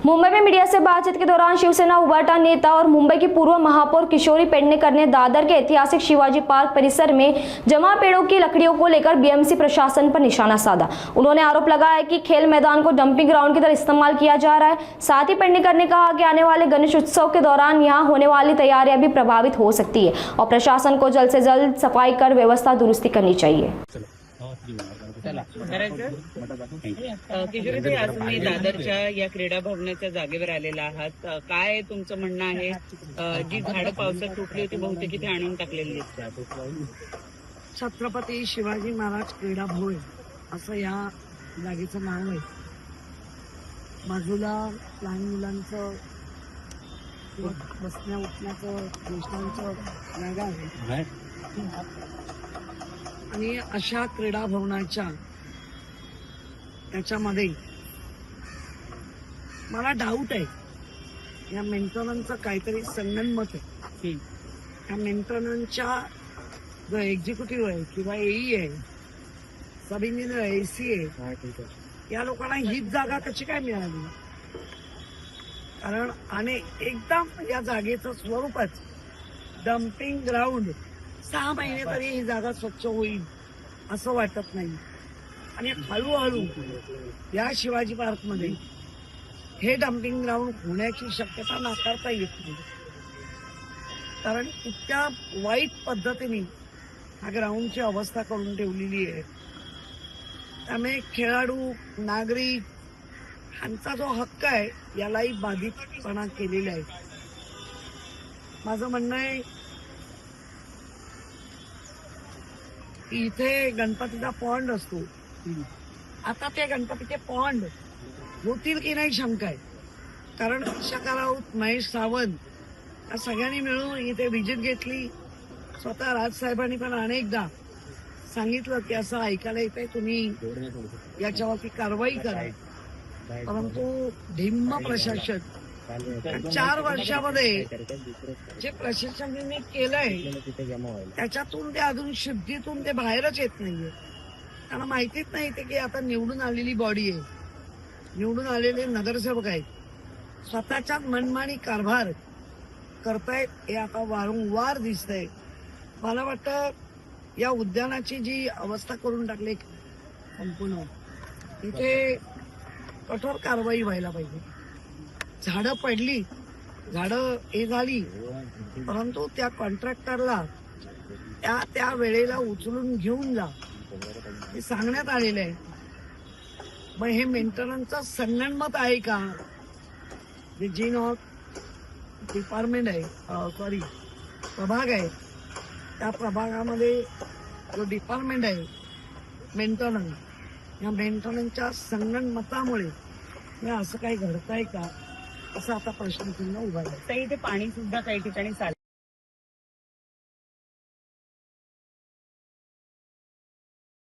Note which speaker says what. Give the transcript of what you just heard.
Speaker 1: मुंबई में मीडिया से बातचीत के दौरान शिवसेना उबाटा नेता और मुंबई की पूर्व महापौर किशोरी पेडणेकर ने दादर के ऐतिहासिक शिवाजी पार्क परिसर में जमा पेड़ों की लकड़ियों को लेकर बीएमसी प्रशासन पर निशाना साधा। उन्होंने आरोप लगाया कि खेल मैदान को डंपिंग ग्राउंड की तरह इस्तेमाल किया जा रहा है। साथ ही पेडणेकर ने कहा कि आने वाले गणेश उत्सव के दौरान यहाँ होने वाली तैयारियां भी प्रभावित हो सकती है और प्रशासन को जल्द से जल्द सफाई कर व्यवस्था दुरुस्ती करनी चाहिए।
Speaker 2: किशोरी, आज तुम्ही दादरच्या या क्रीडा भवनाच्या जागेवर आलेला आहात, काय तुमचं म्हणणं आहे? जी झाडं पावसात तुटली होती बहुतेक इथे आणून टाकलेली दिसतात।
Speaker 3: छत्रपती शिवाजी महाराज क्रीडा भवन असं या जागेचं नाव आहे। बाजूला लहान मुलांचं बसण्या उठण्याचं ज्येष्ठांचं जागा आहे आणि अशा क्रीडा भवनाच्या त्याच्यामध्ये मला डाऊट आहे या मेंटेनन्सचं काहीतरी संगनमत आहे। या मेंटेनन्सच्या जो एक्झिक्युटिव्ह आहे किंवा एई आहे, सब इंजिनियर आहे, एसी आहे, या लोकांना हीच जागा कशी काय मिळाली? कारण आणि एकदम या जागेचं स्वरूपच डम्पिंग ग्राउंड, 6 महिने तरी ही जागा स्वच्छ होईल असं वाटत नाही। आणि हळूहळू या शिवाजी पार्कमध्ये हे डम्पिंग ग्राउंड होण्याची शक्यता नाकारता येत नाही, कारण इतक्या वाईट पद्धतीने हा ग्राउंडची अवस्था करून ठेवलेली आहे। त्यामुळे खेळाडू, नागरिक ह्यांचा जो हक्क आहे यालाही बाधितपणा केलेला आहे। माझं म्हणणं आहे की इथे गणपतीचा पॉन्ड असतो, आता ते गणपतीचे पॉन्ड होतील की नाही शंका आहे। कारण शंकर राऊत, महेश सावंत या सगळ्यांनी मिळून इथे व्हिजिट घेतली। स्वतः राजसाहेबांनी पण अनेकदा सांगितलं की असं ऐकायला येतंय, तुम्ही याच्यावरती कारवाई करा। परंतु धिम्म प्रशासन 4 वर्षामध्ये जे प्रशासनाने केलंय त्याच्यातून ते अजून शुद्धीतून ते बाहेरच येत नाहीये। त्यांना माहितीच नाही ते की आता निवडून आलेली बॉडी आहे, निवडून आलेले नगरसेवक आहेत, स्वतःच्या मनमानी कारभार करतायत हे आता वारंवार दिसतंय। मला वाटतं या उद्यानाची जी अवस्था करून टाकली संपूर्ण, तिथे कठोर कारवाई व्हायला पाहिजे। झाडं पडली, झाडं हे झाली, परंतु त्या कॉन्ट्रॅक्टरला त्या वेळेला उचलून घेऊन जा हे सांगण्यात आलेलं आहे। मग हे मेंटेनन्सचं संगनमत आहे का? जे जी डिपार्टमेंट आहे, सॉरी प्रभाग आहे, त्या प्रभागामध्ये जो डिपार्टमेंट आहे मेंटेनन्स, या मेंटेनन्सच्या संगनमतामुळे हे असं काही घडतंय का, असं आता प्रश्नचिन्ह उभा आहे।
Speaker 2: इथे पाणी सुद्धा काही ठिकाणी